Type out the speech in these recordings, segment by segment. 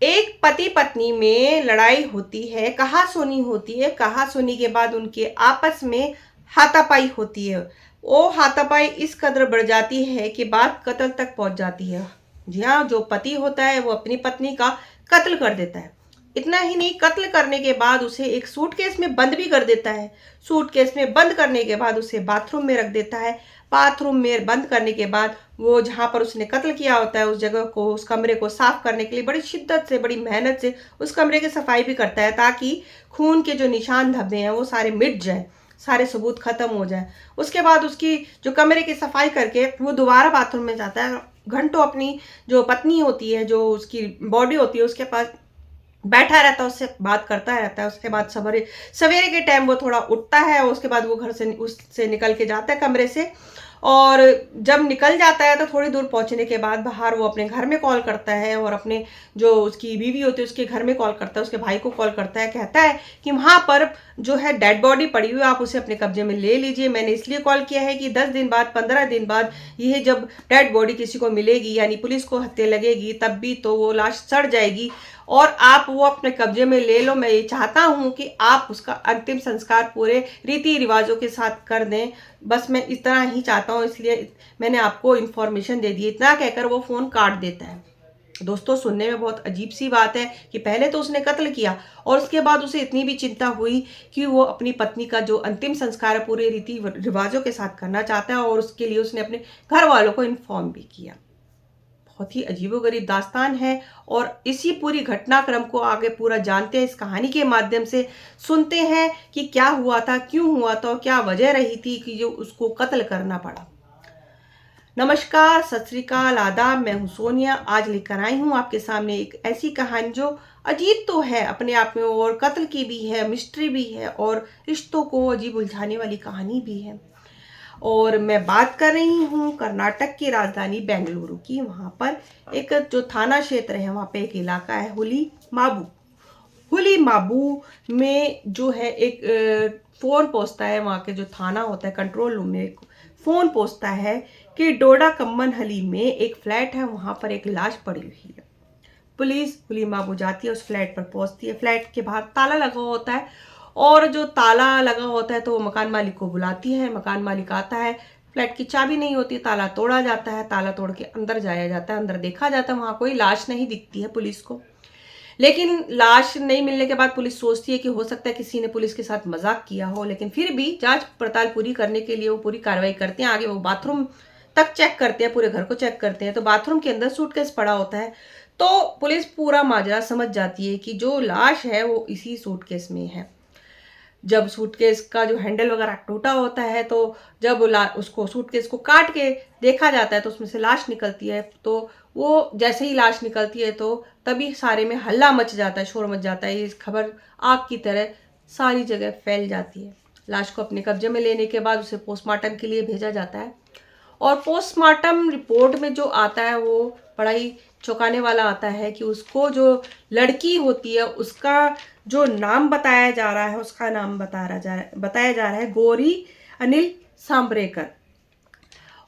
एक पति पत्नी में लड़ाई होती है, कहासुनी होती है। कहासुनी के बाद उनके आपस में हाथापाई होती है। वो हाथापाई इस कदर बढ़ जाती है कि बात कत्ल तक पहुंच जाती है। जी हाँ, जो पति होता है वो अपनी पत्नी का कत्ल कर देता है। इतना ही नहीं, कत्ल करने के बाद उसे एक सूटकेस में बंद भी कर देता है। सूटकेस में बंद करने के बाद उसे बाथरूम में रख देता है। बाथरूम में बंद करने के बाद वो जहाँ पर उसने कत्ल किया होता है उस जगह को, उस कमरे को साफ करने के लिए बड़ी शिद्दत से, बड़ी मेहनत से उस कमरे की सफाई भी करता है, ताकि खून के जो निशान धब्बे हैं वो सारे मिट जाए, सारे सबूत खत्म हो जाए। उसके बाद उसकी जो कमरे की सफाई करके वो दोबारा बाथरूम में जाता है। घंटों अपनी जो पत्नी होती है, जो उसकी बॉडी होती है, उसके पास बैठा रहता है, उससे बात करता रहता है। उसके बाद सवेरे सवेरे के टाइम वो थोड़ा उठता है, उसके बाद वो घर से उससे निकल के जाता है कमरे से। और जब निकल जाता है तो थोड़ी दूर पहुंचने के बाद बाहर वो अपने घर में कॉल करता है, और अपने जो उसकी बीवी होती है उसके घर में कॉल करता है, उसके भाई को कॉल करता है। कहता है कि वहाँ पर जो है डेड बॉडी पड़ी हुई है, आप उसे अपने कब्जे में ले लीजिए। मैंने इसलिए कॉल किया है कि 10 दिन बाद, 15 दिन बाद यह जब डेड बॉडी किसी को मिलेगी, यानी पुलिस को हत्या लगेगी, तब भी तो वो लाश सड़ जाएगी, और आप वो अपने कब्जे में ले लो। मैं ये चाहता हूँ कि आप उसका अंतिम संस्कार पूरे रीति रिवाजों के साथ कर दें। बस मैं इतना ही चाहता हूँ, इसलिए मैंने आपको इन्फॉर्मेशन दे दी। इतना कहकर वो फ़ोन काट देता है। दोस्तों, सुनने में बहुत अजीब सी बात है कि पहले तो उसने कत्ल किया, और उसके बाद उसे इतनी भी चिंता हुई कि वो अपनी पत्नी का जो अंतिम संस्कार है पूरे रीति रिवाजों के साथ करना चाहता है, और उसके लिए उसने अपने घर वालों को इन्फॉर्म भी किया। बहुत ही अजीबोगरीब दास्तान है, और इसी पूरी घटनाक्रम को आगे पूरा जानते हैं, इस कहानी के माध्यम से सुनते हैं कि क्या हुआ था, क्यों हुआ था, और क्या वजह रही थी कि जो उसको कत्ल करना पड़ा। नमस्कार, सत श्री अकाल, आदाब। मैं हूं सोनिया। आज लेकर आई हूं आपके सामने एक ऐसी कहानी जो अजीब तो है अपने आप में, और कत्ल की भी है, मिस्ट्री भी है, और रिश्तों को अजीब उलझाने वाली कहानी भी है। और मैं बात कर रही हूँ कर्नाटक की राजधानी बेंगलुरु की। वहाँ पर एक जो थाना क्षेत्र है, वहाँ पे एक इलाका है हुली माबू। हुली माबू में जो है एक फ़ोन पहुँचता है। वहाँ के जो थाना होता है, कंट्रोल रूम में एक फ़ोन पहुँचता है कि डोडा कम्मन हली में एक फ्लैट है, वहाँ पर एक लाश पड़ी हुई है। पुलिस हुली माबू जाती है, उस फ्लैट पर पहुँचती है। फ्लैट के बाहर ताला लगा होता है, और जो ताला लगा होता है तो वो मकान मालिक को बुलाती है। मकान मालिक आता है, फ्लैट की चाबी नहीं होती, ताला तोड़ा जाता है। ताला तोड़ के अंदर जाया जाता है। अंदर देखा जाता है, वहाँ कोई लाश नहीं दिखती है पुलिस को। लेकिन लाश नहीं मिलने के बाद पुलिस सोचती है कि हो सकता है किसी ने पुलिस के साथ मजाक किया हो, लेकिन फिर भी जांच पड़ताल पूरी करने के लिए वो पूरी कार्रवाई करते हैं। आगे वो बाथरूम तक चेक करते हैं, पूरे घर को चेक करते हैं, तो बाथरूम के अंदर सूटकेस पड़ा होता है। तो पुलिस पूरा माजरा समझ जाती है कि जो लाश है वो इसी सूटकेस में है। जब सूटकेस का जो हैंडल वगैरह टूटा होता है, तो जब उसको सूटकेस को काट के देखा जाता है तो उसमें से लाश निकलती है। तो वो जैसे ही लाश निकलती है तो तभी सारे में हल्ला मच जाता है, शोर मच जाता है। ये खबर आग की तरह सारी जगह फैल जाती है। लाश को अपने कब्जे में लेने के बाद उसे पोस्टमार्टम के लिए भेजा जाता है, और पोस्टमार्टम रिपोर्ट में जो आता है वो बड़ा ही चौंकाने वाला आता है कि उसको जो लड़की होती है उसका जो नाम बताया जा रहा है, उसका नाम बताया जा रहा है गौरी अनिल सांबरेकर,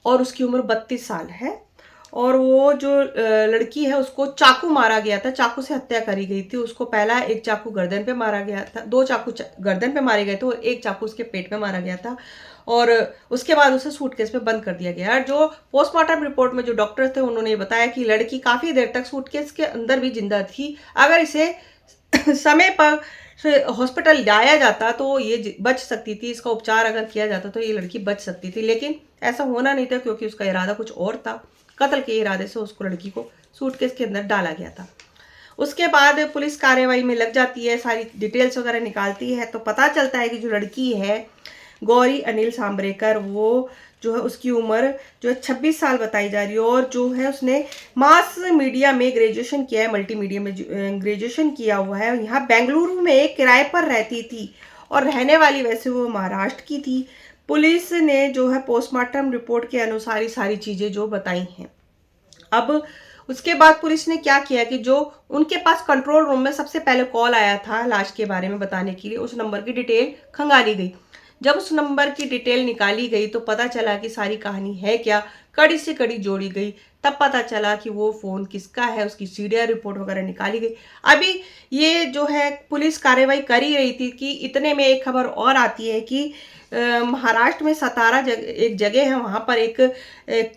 और उसकी उम्र 32 साल है। और वो जो लड़की है उसको चाकू मारा गया था, चाकू से हत्या करी गई थी। उसको पहला एक चाकू गर्दन पे मारा गया था, 2 चाकू गर्दन पे मारे गए थे, और एक चाकू उसके पेट में मारा गया था। और उसके बाद उसे सूटकेस में बंद कर दिया गया। जो पोस्टमार्टम रिपोर्ट में जो डॉक्टर थे उन्होंने बताया कि लड़की काफ़ी देर तक सूटकेस के अंदर भी जिंदा थी। अगर इसे समय पर हॉस्पिटल लाया जाता तो ये बच सकती थी, इसका उपचार अगर किया जाता तो ये लड़की बच सकती थी। लेकिन ऐसा होना नहीं था, क्योंकि उसका इरादा कुछ और था। कत्ल के इरादे से उसको लड़की को सूटकेस के अंदर डाला गया था। उसके बाद पुलिस कार्रवाई में लग जाती है, सारी डिटेल्स वगैरह निकालती है, तो पता चलता है कि जो लड़की है गौरी अनिल सांबरेकर, वो जो है उसकी उम्र जो है 26 साल बताई जा रही है, और जो है उसने मास मीडिया में ग्रेजुएशन किया है, मल्टीमीडिया में ग्रेजुएशन किया हुआ है। यहाँ बेंगलुरु में एक किराए पर रहती थी, और रहने वाली वैसे वो महाराष्ट्र की थी। पुलिस ने जो है पोस्टमार्टम रिपोर्ट के अनुसार ही सारी चीज़ें जो बताई हैं। अब उसके बाद पुलिस ने क्या किया कि जो उनके पास कंट्रोल रूम में सबसे पहले कॉल आया था लाश के बारे में बताने के लिए, उस नंबर की डिटेल खंगाली गई। जब उस नंबर की डिटेल निकाली गई तो पता चला कि सारी कहानी है क्या, कड़ी से कड़ी जोड़ी गई, तब पता चला कि वो फ़ोन किसका है, उसकी सीरियल रिपोर्ट वगैरह निकाली गई। अभी ये जो है पुलिस कार्रवाई कर ही रही थी कि इतने में एक खबर और आती है कि महाराष्ट्र में सतारा एक जगह है, वहाँ पर एक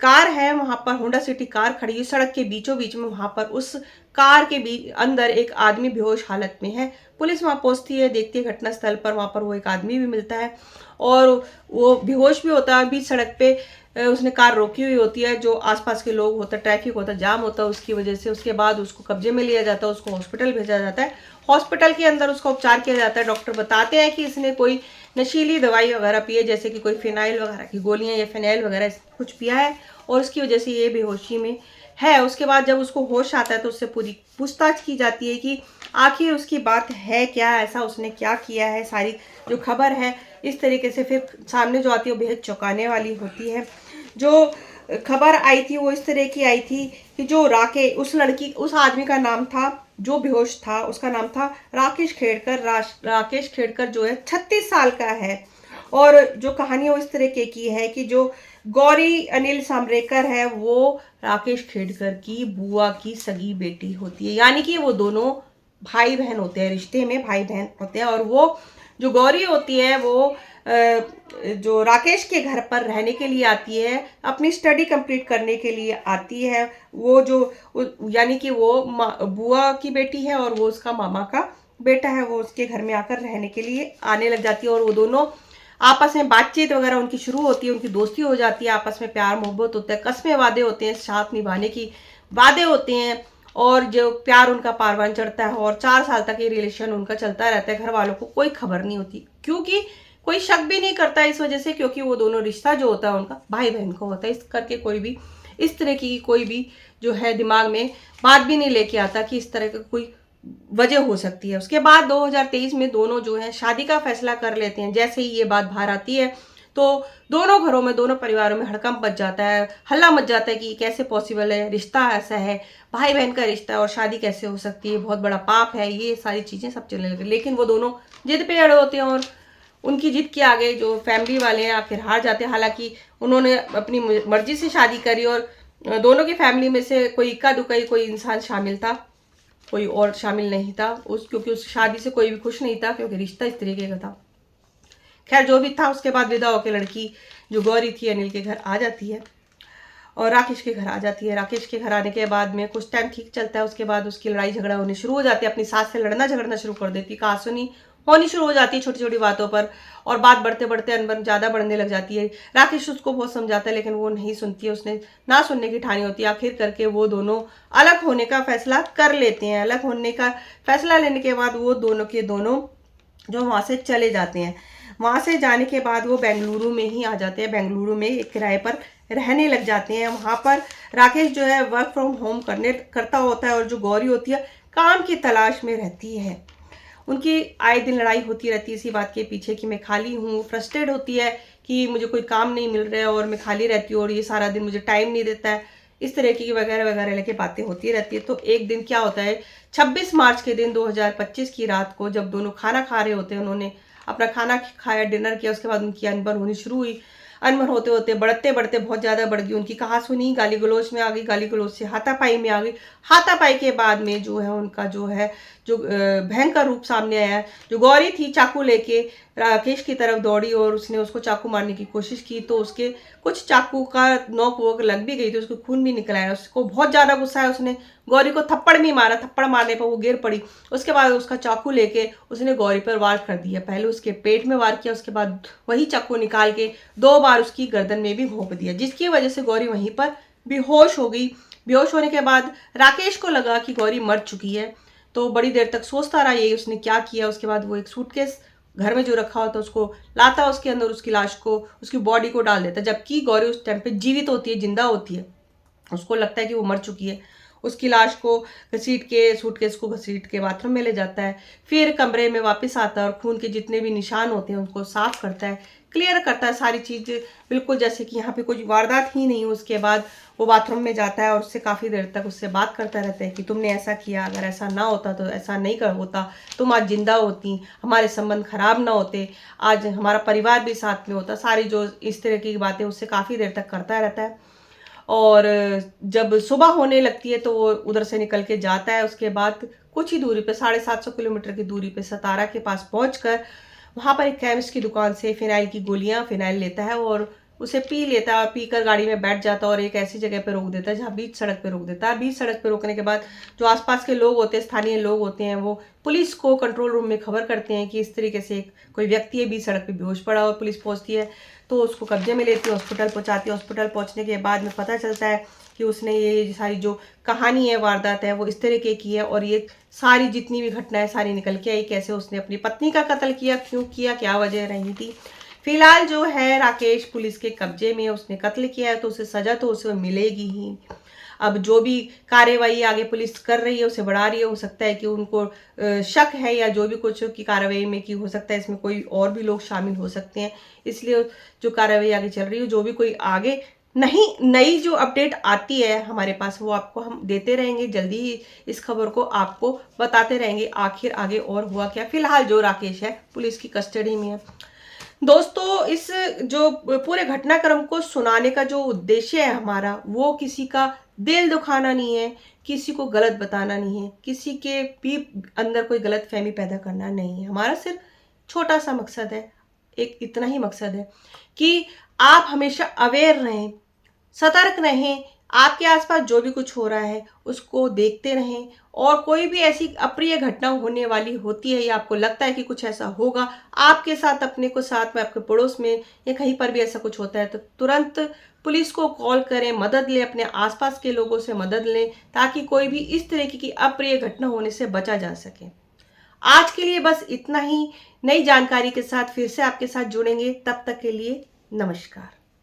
कार है, वहाँ पर होंडा सिटी कार खड़ी है सड़क के बीचों बीच में, वहाँ पर उस कार के अंदर एक आदमी बेहोश हालत में है। पुलिस वहाँ पहुंचती है, देखती है घटनास्थल पर, वहाँ पर वो एक आदमी भी मिलता है और वो बेहोश भी होता है। बीच सड़क पे उसने कार रोकी हुई होती है, जो आसपास के लोग होता है, ट्रैफिक होता है, जाम होता है, उसकी वजह से उसके बाद उसको कब्जे में लिया जाता है, उसको हॉस्पिटल भेजा जाता है। हॉस्पिटल के अंदर उसका उपचार किया जाता है। डॉक्टर बताते हैं कि इसने कोई नशीली दवाई वगैरह पी है, जैसे कि कोई फिनाइल वगैरह की गोलियां या फिनाइल वगैरह कुछ पिया है और उसकी वजह से ये बेहोशी में है। उसके बाद जब उसको होश आता है तो उससे पूरी पूछताछ की जाती है कि आखिर उसकी बात है क्या, ऐसा उसने क्या किया है। सारी जो खबर है इस तरीके से फिर सामने जो आती है वो बेहद चौंकाने वाली होती है। जो खबर आई थी वो इस तरह की आई थी कि जो उस आदमी का नाम था, जो बेहोश था, उसका नाम था राकेश खेड़कर। राकेश खेड़कर जो है 36 साल का है। और जो कहानी वो इस तरह की है कि जो गौरी अनिल सामरेकर है वो राकेश खेड़कर की बुआ की सगी बेटी होती है, यानी कि वो दोनों भाई बहन होते हैं, रिश्ते में भाई बहन होते हैं। और वो जो गौरी होती है वो जो राकेश के घर पर रहने के लिए आती है, अपनी स्टडी कंप्लीट करने के लिए आती है। वो जो यानी कि वो बुआ की बेटी है और वो उसका मामा का बेटा है, वो उसके घर में आकर रहने के लिए आने लग जाती है और वो दोनों आपस में बातचीत वगैरह उनकी शुरू होती है, उनकी दोस्ती हो जाती है, आपस में प्यार मोहब्बत होता है, कस्में वादे होते हैं, साथ निभाने की वादे होते हैं और जो प्यार उनका पारवान चढ़ता है और 4 साल तक ये रिलेशन उनका चलता रहता है। घर वालों को कोई खबर नहीं होती, क्योंकि कोई शक भी नहीं करता इस वजह से, क्योंकि वो दोनों रिश्ता जो होता है उनका भाई बहन को होता है। इस करके कोई भी इस तरह की कोई भी जो है दिमाग में बात भी नहीं लेके आता कि इस तरह का कोई वजह हो सकती है। उसके बाद 2023 में दोनों जो है शादी का फैसला कर लेते हैं। जैसे ही ये बात बाहर आती है तो दोनों घरों में, दोनों परिवारों में हड़कंप मच जाता है, हल्ला मच जाता है कि कैसे पॉसिबल है, रिश्ता ऐसा है, भाई बहन का रिश्ता है और शादी कैसे हो सकती है, बहुत बड़ा पाप है, ये सारी चीज़ें सब चलने लगी। लेकिन वो दोनों जिद पे अड़े होते हैं और उनकी जिद के आगे जो फैमिली वाले हैं आखिर हार जाते हैं। हालांकि उन्होंने अपनी मर्जी से शादी करी और दोनों की फैमिली में से कोई इक्का दुक्का ही कोई इंसान शामिल था, कोई और शामिल नहीं था क्योंकि उस शादी से कोई भी खुश नहीं था, क्योंकि रिश्ता इस तरीके का था। खैर जो भी था, उसके बाद विदा होकर लड़की जो गौरी थी अनिल के घर आ जाती है और राकेश के घर आ जाती है। राकेश के घर आने के बाद में कुछ टाइम ठीक चलता है, उसके बाद उसकी लड़ाई झगड़ा होने शुरू हो जाती है, अपनी सास से लड़ना झगड़ना शुरू कर देती है, कहासुनी होनी शुरू हो जाती है छोटी छोटी बातों पर और बात बढ़ते बढ़ते अनबन ज़्यादा बढ़ने लग जाती है। राकेश उसको बहुत समझाता है लेकिन वो नहीं सुनती है, उसने ना सुनने की ठानी होती है। आखिर करके वो दोनों अलग होने का फैसला कर लेते हैं। अलग होने का फैसला लेने के बाद वो दोनों के दोनों जो वहाँ से चले जाते हैं। वहाँ से जाने के बाद वो बेंगलुरु में ही आ जाते हैं, बेंगलुरु में एक किराए पर रहने लग जाते हैं। वहाँ पर राकेश जो है वर्क फ्रॉम होम करता होता है और जो गौरी होती है काम की तलाश में रहती है। उनकी आए दिन लड़ाई होती रहती है इसी बात के पीछे कि मैं खाली हूँ, फ्रस्ट्रेट होती है कि मुझे कोई काम नहीं मिल रहा है और मैं खाली रहती हूँ और ये सारा दिन मुझे टाइम नहीं देता है, इस तरह की वगैरह वगैरह लेके बातें होती रहती है। तो एक दिन क्या होता है, 26 मार्च के दिन 2025 की रात को जब दोनों खाना खा रहे होते हैं, उन्होंने अपना खाना खाया, डिनर किया, उसके बाद उनकी अनबन होनी शुरू हुई। अनबन होते होते बढ़ते बढ़ते बहुत ज़्यादा बढ़ गई उनकी कहासुनी, गाली गलौज में आ गई, गाली गलौज से हाथापाई में आ गई। हाथापाई के बाद में जो है उनका जो है जो भयंकर रूप सामने आया। जो गौरी थी चाकू लेके राकेश की तरफ दौड़ी और उसने उसको चाकू मारने की कोशिश की, तो उसके कुछ चाकू का नोक वोक लग भी गई थी, उसको खून भी निकल आया। उसको बहुत ज़्यादा गुस्सा है, उसने गौरी को थप्पड़ भी मारा, थप्पड़ मारने पर वो गिर पड़ी। उसके बाद उसका चाकू लेके उसने गौरी पर वार कर दिया। पहले उसके पेट में वार किया, उसके बाद वही चाकू निकाल के 2 बार उसकी गर्दन में भी घोंप दिया, जिसकी वजह से गौरी वहीं पर बेहोश हो गई। बेहोश होने के बाद राकेश को लगा कि गौरी मर चुकी है, तो बड़ी देर तक सोचता रहा ये उसने क्या किया। उसके बाद वो एक सूटकेस घर में जो रखा होता उसको लाता, उसके अंदर उसकी लाश को, उसकी बॉडी को डाल देता, जबकि गौरी उस टाइम पे जीवित होती है, जिंदा होती है। उसको लगता है कि वो मर चुकी है। उसकी लाश को घसीट के, सूटकेस को घसीट के बाथरूम में ले जाता है, फिर कमरे में वापस आता है और खून के जितने भी निशान होते हैं उनको साफ करता है, क्लियर करता है सारी चीज़, बिल्कुल जैसे कि यहाँ पे कोई वारदात ही नहीं हो। उसके बाद वो बाथरूम में जाता है और उससे काफ़ी देर तक उससे बात करता रहता है कि तुमने ऐसा किया, अगर ऐसा ना होता तो ऐसा नहीं कर होता, तुम आज जिंदा होती, हमारे संबंध खराब ना होते, आज हमारा परिवार भी साथ में होता। सारी जो इस तरह की बातें उससे काफ़ी देर तक करता रहता है। और जब सुबह होने लगती है तो वो उधर से निकल के जाता है। उसके बाद कुछ ही दूरी पे, 750 किलोमीटर की दूरी पे सतारा के पास पहुंचकर वहाँ पर एक केमिस्ट की दुकान से फिनाइल की गोलियां, फिनाइल लेता है और उसे पी लेता है और पीकर गाड़ी में बैठ जाता है और एक ऐसी जगह पे रोक देता है जहाँ बीच सड़क पे रोक देता है। बीच सड़क पे रोकने के बाद जो आसपास के लोग होते हैं, स्थानीय लोग होते हैं, वो पुलिस को कंट्रोल रूम में खबर करते हैं कि इस तरीके से कोई व्यक्ति है बीच सड़क पे बेहोश पड़ा और पुलिस पहुंचती है तो उसको कब्जे में लेती है, हॉस्पिटल पहुंचाती है। हॉस्पिटल पहुंचने के बाद में पता चलता है कि उसने ये सारी जो कहानी है, वारदात है, वो इस तरीके की है और ये सारी जितनी भी घटनाएं सारी निकल के आई, कैसे उसने अपनी पत्नी का कत्ल किया, क्यों किया, क्या वजह रही थी। फिलहाल जो है राकेश पुलिस के कब्जे में, उसने कत्ल किया है तो उसे सजा तो उसे मिलेगी ही। अब जो भी कार्यवाही आगे पुलिस कर रही है उसे बढ़ा रही है, हो सकता है कि उनको शक है या जो भी कुछ की कार्रवाई में कि हो सकता है इसमें कोई और भी लोग शामिल हो सकते हैं, इसलिए जो कार्रवाई आगे चल रही है, जो भी कोई आगे नहीं नई जो अपडेट आती है हमारे पास वो आपको हम देते रहेंगे। जल्दी ही इस खबर को आपको बताते रहेंगे आखिर आगे और हुआ क्या। फिलहाल जो राकेश है पुलिस की कस्टडी में है। दोस्तों, इस जो पूरे घटनाक्रम को सुनाने का जो उद्देश्य है हमारा, वो किसी का दिल दुखाना नहीं है, किसी को गलत बताना नहीं है, किसी के भी अंदर कोई गलत फहमी पैदा करना नहीं है। हमारा सिर्फ छोटा सा मकसद है, एक इतना ही मकसद है कि आप हमेशा अवेयर रहें, सतर्क रहें, आपके आसपास जो भी कुछ हो रहा है उसको देखते रहें और कोई भी ऐसी अप्रिय घटना होने वाली होती है या आपको लगता है कि कुछ ऐसा होगा आपके साथ, अपने को साथ में, आपके पड़ोस में या कहीं पर भी ऐसा कुछ होता है तो तुरंत पुलिस को कॉल करें, मदद लें, अपने आसपास के लोगों से मदद लें ताकि कोई भी इस तरीके की अप्रिय घटना होने से बचा जा सके। आज के लिए बस इतना ही। नई जानकारी के साथ फिर से आपके साथ जुड़ेंगे, तब तक के लिए नमस्कार।